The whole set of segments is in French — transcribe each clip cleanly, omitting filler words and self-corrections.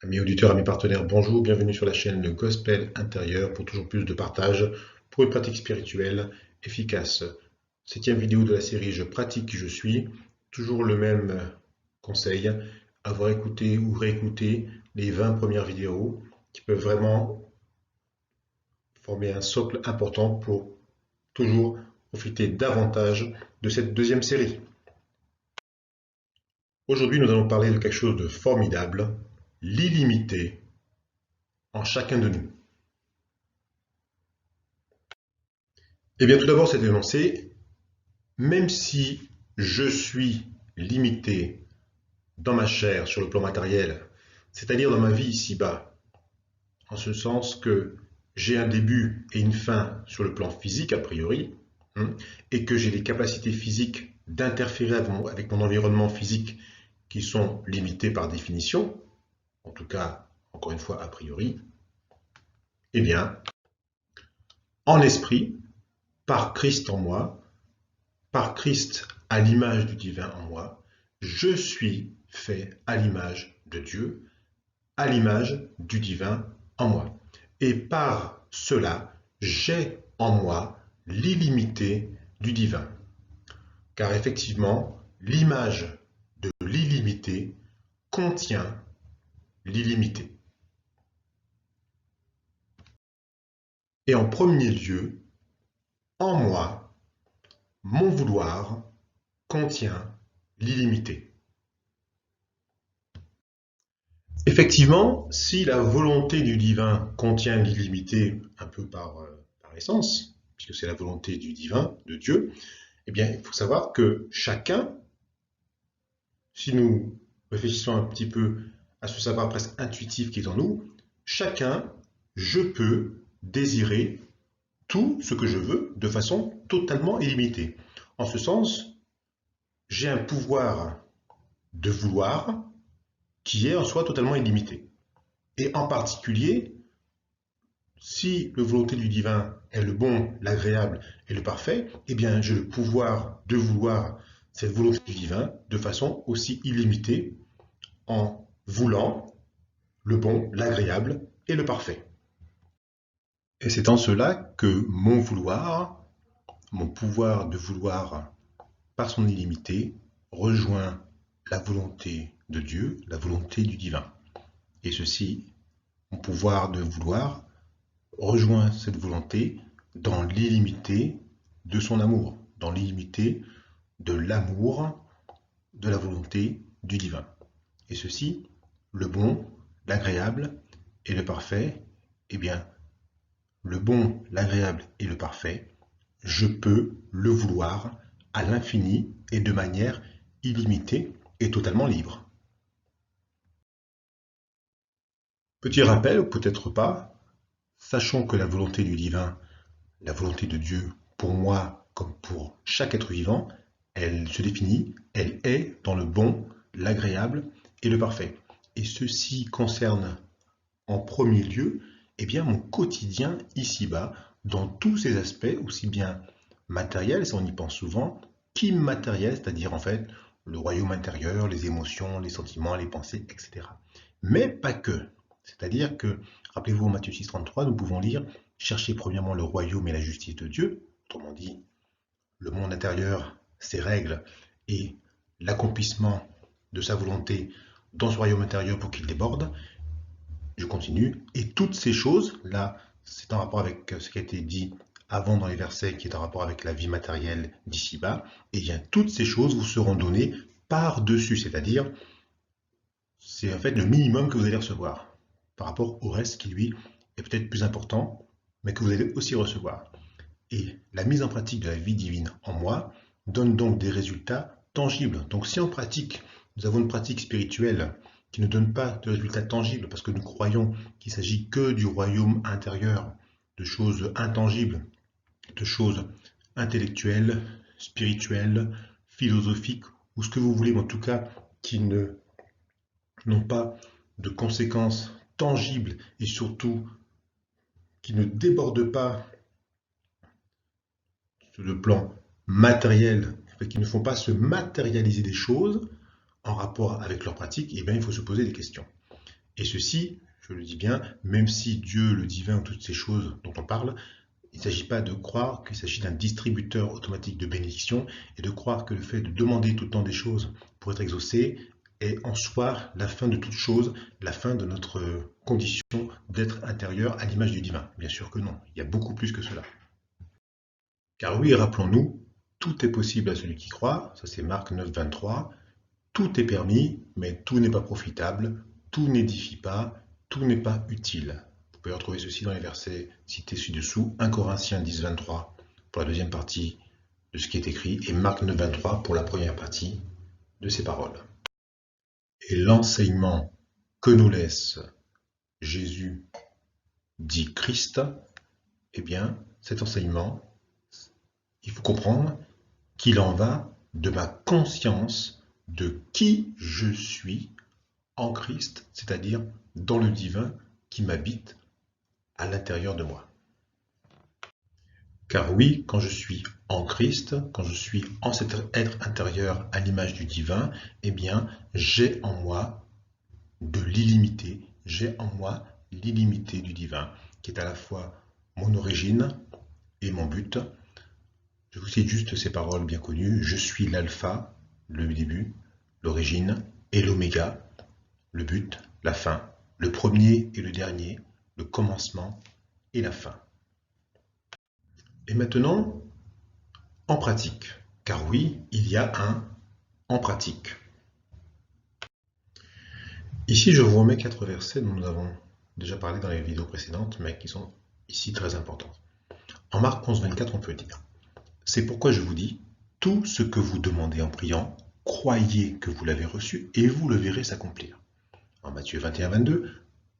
Amis auditeurs, amis partenaires, bonjour, bienvenue sur la chaîne Le Gospel Intérieur pour toujours plus de partage pour une pratique spirituelle efficace. Septième vidéo de la série Je pratique qui je suis. Toujours le même conseil, avoir écouté ou réécouté les 20 premières vidéos qui peuvent vraiment former un socle important pour toujours profiter davantage de cette deuxième série. Aujourd'hui, nous allons parler de quelque chose de formidable, l'illimité en chacun de nous. Eh bien, tout d'abord, c'est d'énoncer, même si je suis limité dans ma chair sur le plan matériel, c'est-à-dire dans ma vie ici-bas, en ce sens que j'ai un début et une fin sur le plan physique, a priori, et que j'ai des capacités physiques d'interférer avec mon environnement physique qui sont limitées par définition, en tout cas, encore une fois, a priori, eh bien, en esprit, par Christ en moi, par Christ à l'image du divin en moi, je suis fait à l'image de Dieu, à l'image du divin en moi. Et par cela, j'ai en moi l'illimité du divin. Car effectivement, l'image de l'illimité contient l'illimité. Et en premier lieu, en moi, mon vouloir contient l'illimité. Effectivement, si la volonté du divin contient l'illimité un peu par essence, puisque c'est la volonté du divin, de Dieu, eh bien, il faut savoir que chacun, si nous réfléchissons un petit peu à ce savoir presque intuitif qui est en nous, chacun, je peux désirer tout ce que je veux de façon totalement illimitée. En ce sens, j'ai un pouvoir de vouloir qui est en soi totalement illimité. Et en particulier, si la volonté du divin est le bon, l'agréable et le parfait, eh bien j'ai le pouvoir de vouloir cette volonté du divin de façon aussi illimitée en voulant le bon, l'agréable et le parfait. Et c'est en cela que mon vouloir, mon pouvoir de vouloir par son illimité, rejoint la volonté de Dieu, la volonté du divin. Et ceci, mon pouvoir de vouloir, rejoint cette volonté dans l'illimité de son amour, dans l'illimité de l'amour de la volonté du divin. Et ceci, le bon, l'agréable et le parfait, eh bien, le bon, l'agréable et le parfait, je peux le vouloir à l'infini et de manière illimitée et totalement libre. Petit rappel, ou peut-être pas, sachons que la volonté du divin, la volonté de Dieu, pour moi comme pour chaque être vivant, elle se définit, elle est dans le bon, l'agréable et le parfait. Et ceci concerne en premier lieu eh bien, mon quotidien ici-bas, dans tous ses aspects, aussi bien matériels, ça on y pense souvent, qu'immatériels, c'est-à-dire en fait le royaume intérieur, les émotions, les sentiments, les pensées, etc. Mais pas que. C'est-à-dire que, rappelez-vous en Matthieu 6,33, nous pouvons lire cherchez premièrement le royaume et la justice de Dieu, autrement dit, le monde intérieur, ses règles et l'accomplissement de sa volonté dans ce royaume intérieur pour qu'il déborde. Je continue. Et toutes ces choses, là, c'est en rapport avec ce qui a été dit avant dans les versets, qui est en rapport avec la vie matérielle d'ici-bas, et bien toutes ces choses vous seront données par-dessus, c'est-à-dire, c'est en fait le minimum que vous allez recevoir, par rapport au reste qui, lui, est peut-être plus important, mais que vous allez aussi recevoir. Et la mise en pratique de la vie divine en moi donne donc des résultats tangibles. Donc si en pratique, nous avons une pratique spirituelle qui ne donne pas de résultats tangibles parce que nous croyons qu'il s'agit que du royaume intérieur, de choses intangibles, de choses intellectuelles, spirituelles, philosophiques, ou ce que vous voulez, mais en tout cas qui n'ont pas de conséquences tangibles et surtout qui ne débordent pas sur le plan matériel, qui ne font pas se matérialiser des choses en rapport avec leur pratique, eh bien, il faut se poser des questions. Et ceci, je le dis bien, même si Dieu, le divin, toutes ces choses dont on parle, il ne s'agit pas de croire qu'il s'agit d'un distributeur automatique de bénédictions et de croire que le fait de demander tout le temps des choses pour être exaucé est en soi la fin de toute chose, la fin de notre condition d'être intérieur à l'image du divin. Bien sûr que non, il y a beaucoup plus que cela. Car oui, rappelons-nous, tout est possible à celui qui croit, ça c'est Marc 9, 23, tout est permis, mais tout n'est pas profitable, tout n'édifie pas, tout n'est pas utile. Vous pouvez retrouver ceci dans les versets cités ci-dessous, 1 Corinthiens 10, 23 pour la deuxième partie de ce qui est écrit, et Marc 9, 23 pour la première partie de ces paroles. Et l'enseignement que nous laisse Jésus, dit Christ, eh bien, cet enseignement, il faut comprendre qu'il en va de ma conscience de qui je suis en Christ, c'est-à-dire dans le divin qui m'habite à l'intérieur de moi. Car oui, quand je suis en Christ, quand je suis en cet être intérieur à l'image du divin, eh bien, j'ai en moi de l'illimité, j'ai en moi l'illimité du divin, qui est à la fois mon origine et mon but. Je vous cite juste ces paroles bien connues. Je suis l'alpha, le début, l'origine, et l'oméga, le but, la fin, le premier et le dernier, le commencement et la fin. Et maintenant, en pratique. Car oui, il y a un en pratique. Ici, je vous remets 4 versets dont nous avons déjà parlé dans les vidéos précédentes, mais qui sont ici très importants. En Marc 11, 24, on peut dire: c'est pourquoi je vous dis, tout ce que vous demandez en priant, croyez que vous l'avez reçu et vous le verrez s'accomplir. En Matthieu 21, 22,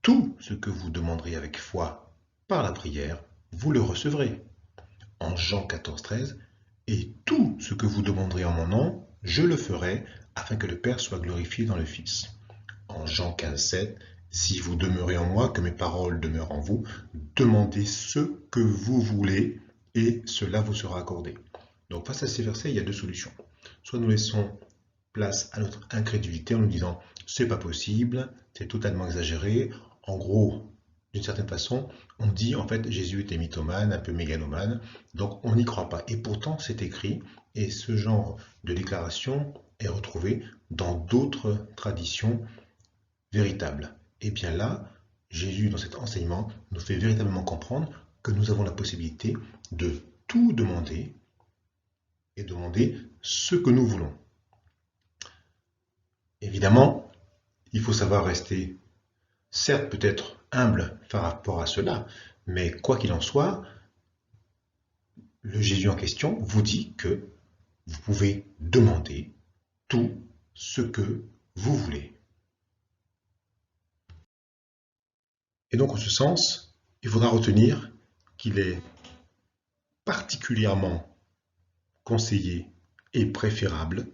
tout ce que vous demanderez avec foi par la prière, vous le recevrez. En Jean 14, 13, et tout ce que vous demanderez en mon nom, je le ferai, afin que le Père soit glorifié dans le Fils. En Jean 15, 7, si vous demeurez en moi, que mes paroles demeurent en vous, demandez ce que vous voulez, et cela vous sera accordé. Donc face à ces versets, il y a 2 solutions. Soit nous laissons place à notre incrédulité en nous disant c'est pas possible, c'est totalement exagéré. En gros, d'une certaine façon, on dit en fait Jésus était mythomane, un peu mégalomane, donc on n'y croit pas. Et pourtant c'est écrit, et ce genre de déclaration est retrouvé dans d'autres traditions véritables. Et bien là, Jésus dans cet enseignement nous fait véritablement comprendre que nous avons la possibilité de tout demander et demander ce que nous voulons. Évidemment, il faut savoir rester, certes peut-être humble par rapport à cela, mais quoi qu'il en soit, le Jésus en question vous dit que vous pouvez demander tout ce que vous voulez. Et donc en ce sens, il faudra retenir qu'il est particulièrement conseillé et préférable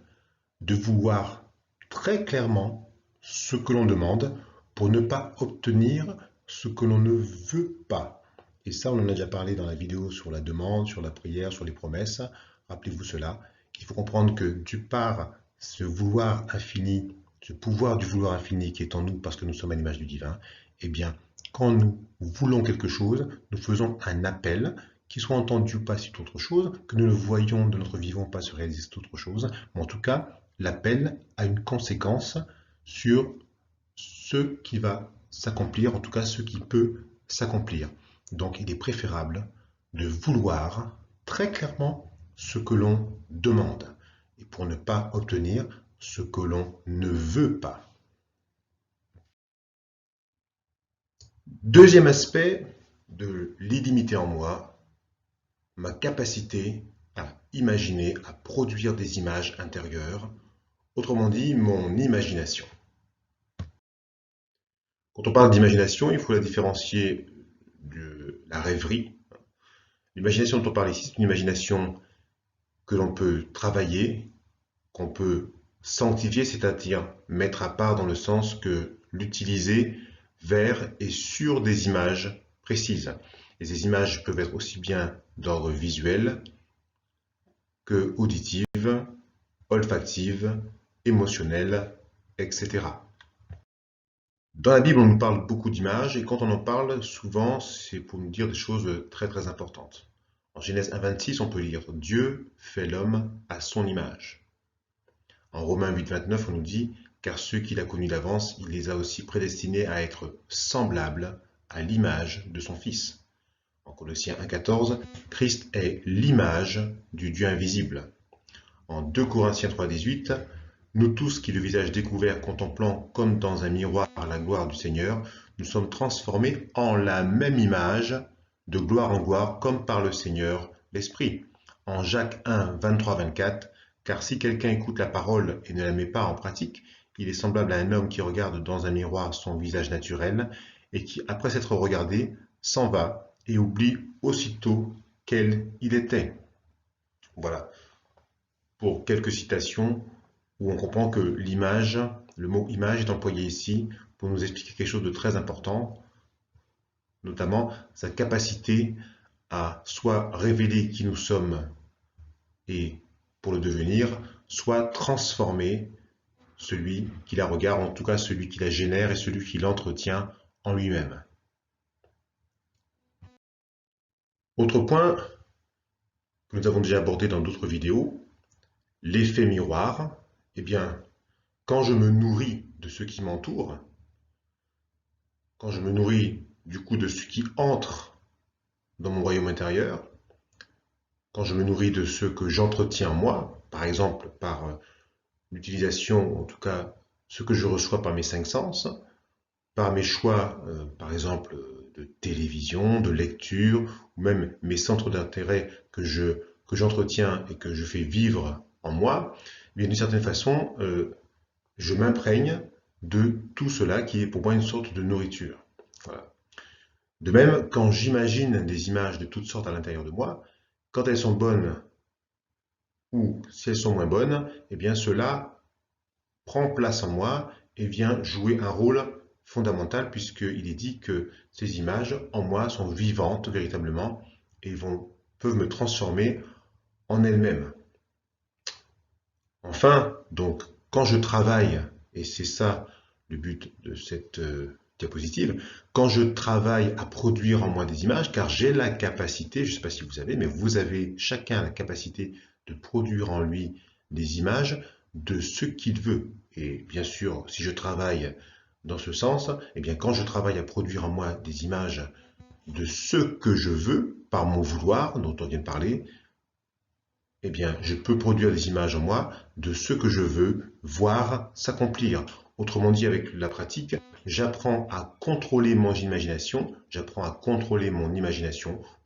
de vouloir très clairement ce que l'on demande pour ne pas obtenir ce que l'on ne veut pas. Et ça, on en a déjà parlé dans la vidéo sur la demande, sur la prière, sur les promesses. Rappelez-vous cela. Il faut comprendre que du par ce vouloir infini, ce pouvoir du vouloir infini qui est en nous parce que nous sommes à l'image du divin, eh bien, quand nous voulons quelque chose, nous faisons un appel, qu'il soit entendu ou pas, c'est autre chose, que nous le voyons de notre vivant pas se réaliser, c'est autre chose, mais en tout cas, l'appel a une conséquence sur ce qui va s'accomplir, en tout cas ce qui peut s'accomplir. Donc il est préférable de vouloir très clairement ce que l'on demande, et pour ne pas obtenir ce que l'on ne veut pas. Deuxième aspect de l'illimité en moi, ma capacité à imaginer, à produire des images intérieures, autrement dit, mon imagination. Quand on parle d'imagination, il faut la différencier de la rêverie. L'imagination dont on parle ici, c'est une imagination que l'on peut travailler, qu'on peut sanctifier, c'est-à-dire mettre à part dans le sens que l'utiliser vers et sur des images précises. Et ces images peuvent être aussi bien d'ordre visuel que auditive, olfactive, émotionnelle, etc. Dans la Bible, on nous parle beaucoup d'images, et quand on en parle, souvent, c'est pour nous dire des choses très très importantes. En Genèse 1,26, on peut lire « Dieu fait l'homme à son image ». En Romains 8,29, on nous dit « Car ceux qu'il a connus d'avance, il les a aussi prédestinés à être semblables à l'image de son Fils ». En Colossiens 1,14, Christ est l'image du Dieu invisible. En 2 Corinthiens 3,18, nous tous qui le visage découvert contemplant comme dans un miroir la gloire du Seigneur, nous sommes transformés en la même image, de gloire en gloire, comme par le Seigneur l'Esprit. En Jacques 1, 23-24, car si quelqu'un écoute la parole et ne la met pas en pratique, il est semblable à un homme qui regarde dans un miroir son visage naturel et qui, après s'être regardé, s'en va et oublie aussitôt quel il était. Voilà, pour quelques citations où on comprend que l'image, le mot image est employé ici pour nous expliquer quelque chose de très important, notamment sa capacité à soit révéler qui nous sommes et pour le devenir, soit transformer celui qui la regarde, en tout cas celui qui la génère et celui qui l'entretient en lui-même. Autre point que nous avons déjà abordé dans d'autres vidéos, l'effet miroir. Eh bien, quand je me nourris de ce qui m'entoure, quand je me nourris du coup de ce qui entre dans mon royaume intérieur, quand je me nourris de ce que j'entretiens moi, par exemple par l'utilisation, en tout cas ce que je reçois par mes cinq sens, par mes choix, par exemple de télévision, de lecture, ou même mes centres d'intérêt que j'entretiens et que je fais vivre en moi, mais d'une certaine façon, je m'imprègne de tout cela qui est pour moi une sorte de nourriture. Voilà. De même, quand j'imagine des images de toutes sortes à l'intérieur de moi, quand elles sont bonnes ou si elles sont moins bonnes, eh bien cela prend place en moi et vient jouer un rôle fondamental puisqu'il est dit que ces images en moi sont vivantes véritablement et peuvent me transformer en elles-mêmes. Enfin, donc, quand je travaille, et c'est ça le but de cette diapositive, quand je travaille à produire en moi des images, car j'ai la capacité, je ne sais pas si vous avez, mais vous avez chacun la capacité de produire en lui des images de ce qu'il veut. Et bien sûr, si je travaille dans ce sens, eh bien quand je travaille à produire en moi des images de ce que je veux, par mon vouloir, dont on vient de parler, eh bien, je peux produire des images en moi de ce que je veux voir s'accomplir. Autrement dit, avec la pratique, j'apprends à contrôler mon imagination,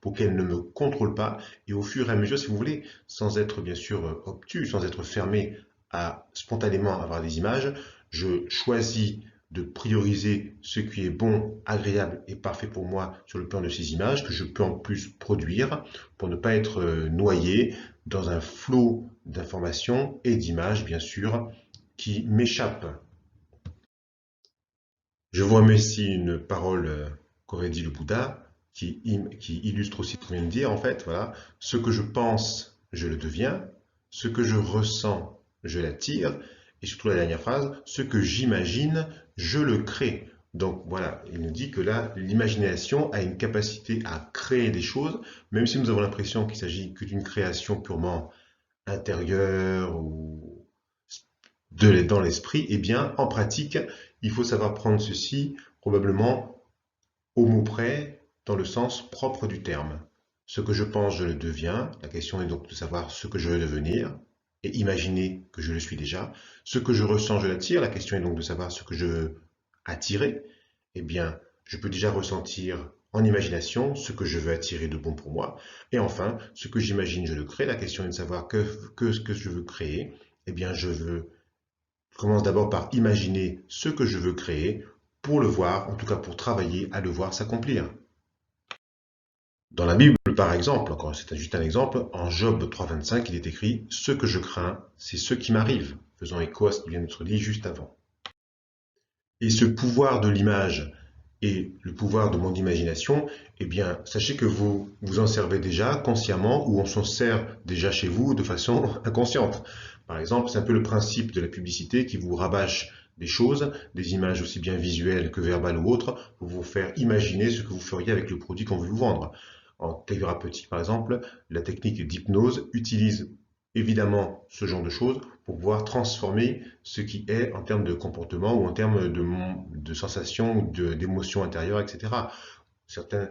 pour qu'elle ne me contrôle pas. Et au fur et à mesure, si vous voulez, sans être bien sûr obtus, sans être fermé à spontanément avoir des images, je choisis de prioriser ce qui est bon, agréable et parfait pour moi sur le plan de ces images que je peux en plus produire pour ne pas être noyé dans un flot d'informations et d'images, bien sûr, qui m'échappent. Je vois ici une parole qu'aurait dit le Bouddha, qui illustre aussi ce qu'on vient de dire, en fait, voilà. Ce que je pense, je le deviens. Ce que je ressens, je l'attire. Et surtout la dernière phrase, ce que j'imagine, je le crée. Donc voilà, il nous dit que là, l'imagination a une capacité à créer des choses, même si nous avons l'impression qu'il s'agit que d'une création purement intérieure ou dans l'esprit, eh bien, en pratique, il faut savoir prendre ceci probablement au mot près, dans le sens propre du terme. Ce que je pense, je le deviens. La question est donc de savoir ce que je veux devenir et imaginer que je le suis déjà. Ce que je ressens, je l'attire. La question est donc de savoir ce que je veux attirer. Eh bien, je peux déjà ressentir en imagination ce que je veux attirer de bon pour moi. Et enfin, ce que j'imagine, je le crée. La question est de savoir ce que je veux créer. Eh bien, je commence d'abord par imaginer ce que je veux créer pour le voir, en tout cas pour travailler à le voir s'accomplir. Dans la Bible, par exemple, encore c'est juste un exemple, en Job 3,25, il est écrit « Ce que je crains, c'est ce qui m'arrive », faisant écho à ce qui vient d'être dit juste avant. Et ce pouvoir de l'image et le pouvoir de mon imagination, eh bien, sachez que vous vous en servez déjà consciemment ou on s'en sert déjà chez vous de façon inconsciente. Par exemple, c'est un peu le principe de la publicité qui vous rabâche des choses, des images aussi bien visuelles que verbales ou autres, pour vous faire imaginer ce que vous feriez avec le produit qu'on veut vous vendre. En thérapeutique, par exemple, la technique d'hypnose utilise évidemment ce genre de choses pour pouvoir transformer ce qui est en termes de comportement ou en termes de sensations, d'émotions intérieures, etc. Certains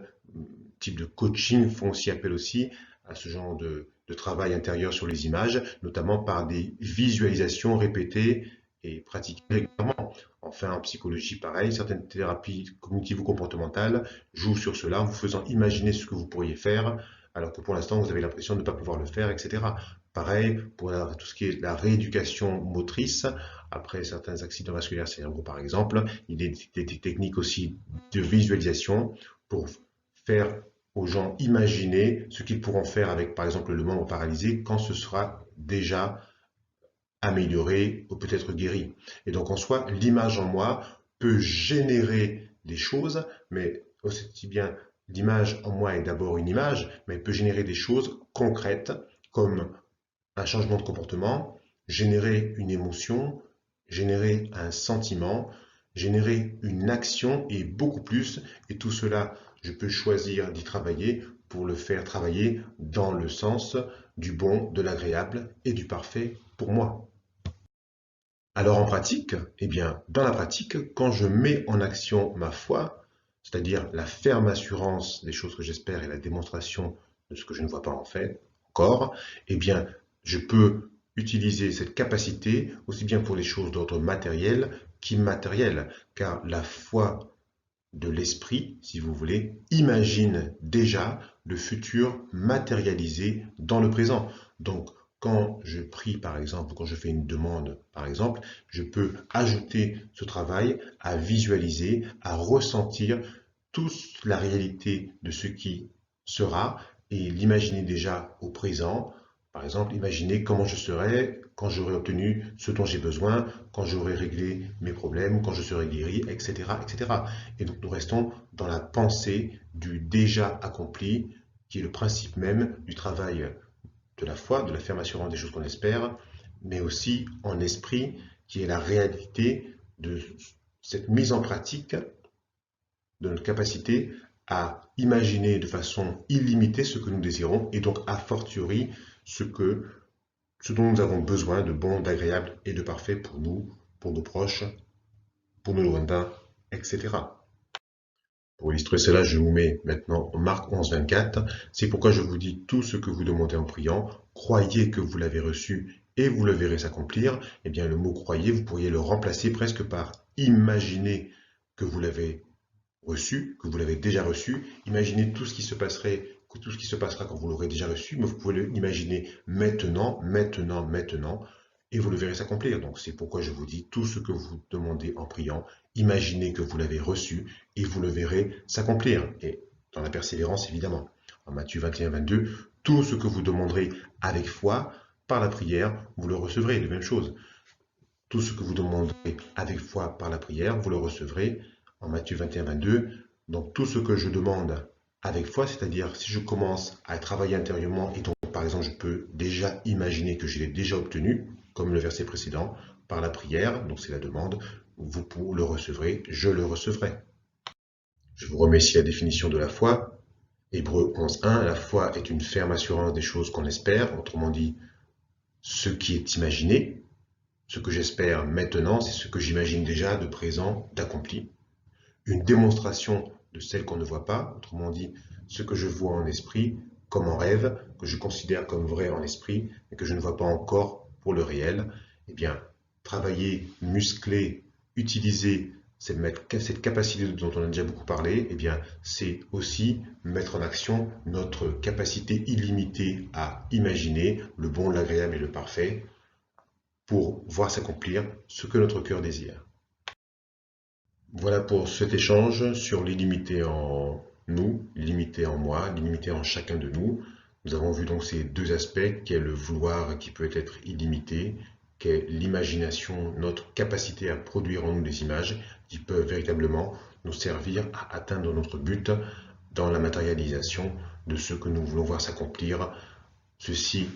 types de coaching font aussi appel aussi à ce genre de travail intérieur sur les images, notamment par des visualisations répétées et pratiquées régulièrement. Enfin, en psychologie, pareil, certaines thérapies cognitives ou comportementales jouent sur cela en vous faisant imaginer ce que vous pourriez faire, alors que pour l'instant, vous avez l'impression de ne pas pouvoir le faire, etc. Pareil pour tout ce qui est la rééducation motrice, après certains accidents vasculaires cérébraux par exemple, il y a des techniques aussi de visualisation pour faire aux gens imaginer ce qu'ils pourront faire avec par exemple le membre paralysé quand ce sera déjà amélioré ou peut-être guéri. Et donc en soi, l'image en moi peut générer des choses, mais aussi bien l'image en moi est d'abord une image, mais elle peut générer des choses concrètes comme un changement de comportement, générer une émotion, générer un sentiment, générer une action et beaucoup plus. Et tout cela, je peux choisir d'y travailler pour le faire travailler dans le sens du bon, de l'agréable et du parfait pour moi. Alors en pratique, eh bien, dans la pratique, quand je mets en action ma foi, c'est-à-dire la ferme assurance des choses que j'espère et la démonstration de ce que je ne vois pas en fait encore, eh bien, je peux utiliser cette capacité aussi bien pour les choses d'ordre matériel qu'immatériel, car la foi de l'esprit, si vous voulez, imagine déjà le futur matérialisé dans le présent. Donc, quand je prie, par exemple, quand je fais une demande, par exemple, je peux ajouter ce travail à visualiser, à ressentir toute la réalité de ce qui sera et l'imaginer déjà au présent. Par exemple, imaginer comment je serai quand j'aurai obtenu ce dont j'ai besoin, quand j'aurai réglé mes problèmes, quand je serai guéri, etc., etc. Et donc nous restons dans la pensée du déjà accompli, qui est le principe même du travail de la foi, de la ferme assurance des choses qu'on espère, mais aussi en esprit, qui est la réalité de cette mise en pratique de notre capacité à imaginer de façon illimitée ce que nous désirons et donc a fortiori ce dont nous avons besoin de bon, d'agréable et de parfait pour nous, pour nos proches, pour nos lointains, etc. Pour illustrer cela, je vous mets maintenant Marc 11, 24. C'est pourquoi je vous dis tout ce que vous demandez en priant, croyez que vous l'avez reçu et vous le verrez s'accomplir. Eh bien, le mot croyez, vous pourriez le remplacer presque par imaginer que vous l'avez reçu, que vous l'avez déjà reçu. Imaginez tout ce qui se passerait, tout ce qui se passera quand vous l'aurez déjà reçu, mais vous pouvez l'imaginer maintenant, maintenant, maintenant, et vous le verrez s'accomplir. Donc c'est pourquoi je vous dis tout ce que vous demandez en priant, imaginez que vous l'avez reçu et vous le verrez s'accomplir. Et dans la persévérance, évidemment. En Matthieu 21, 22, tout ce que vous demanderez avec foi, par la prière, vous le recevrez. La même chose. Tout ce que vous demanderez avec foi par la prière, vous le recevrez en Matthieu 21, 22. Donc tout ce que je demande avec foi, c'est-à-dire si je commence à travailler intérieurement et donc par exemple je peux déjà imaginer que je l'ai déjà obtenu, comme le verset précédent, par la prière, donc c'est la demande, vous le recevrez, je le recevrai. Je vous remets ici la définition de la foi. Hébreux 11.1, la foi est une ferme assurance des choses qu'on espère, autrement dit, ce qui est imaginé. Ce que j'espère maintenant, c'est ce que j'imagine déjà de présent, d'accompli. Une démonstration de celle qu'on ne voit pas, autrement dit, ce que je vois en esprit, comme en rêve, que je considère comme vrai en esprit, mais que je ne vois pas encore pour le réel. Eh bien, travailler, muscler, utiliser cette capacité dont on a déjà beaucoup parlé, eh bien, c'est aussi mettre en action notre capacité illimitée à imaginer le bon, l'agréable et le parfait, pour voir s'accomplir ce que notre cœur désire. Voilà pour cet échange sur l'illimité en nous, l'illimité en moi, l'illimité en chacun de nous. Nous avons vu donc ces deux aspects, qui est le vouloir qui peut être illimité, qui est l'imagination, notre capacité à produire en nous des images qui peuvent véritablement nous servir à atteindre notre but dans la matérialisation de ce que nous voulons voir s'accomplir. Ceci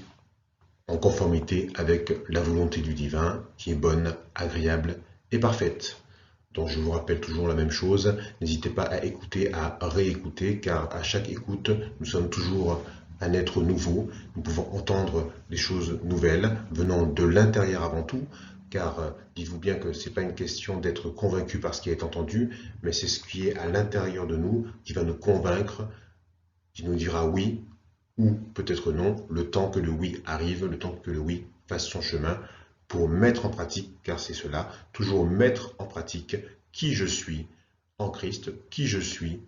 en conformité avec la volonté du divin qui est bonne, agréable est parfaite. Donc je vous rappelle toujours la même chose, n'hésitez pas à écouter, à réécouter, car à chaque écoute, nous sommes toujours un être nouveau, nous pouvons entendre des choses nouvelles, venant de l'intérieur avant tout, car dites-vous bien que ce n'est pas une question d'être convaincu par ce qui est entendu, mais c'est ce qui est à l'intérieur de nous qui va nous convaincre, qui nous dira oui ou peut-être non, le temps que le oui arrive, le temps que le oui fasse son chemin, pour mettre en pratique, car c'est cela, toujours mettre en pratique qui je suis en Christ, qui je suis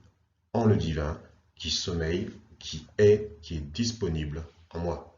en le divin, qui sommeille, qui est disponible en moi.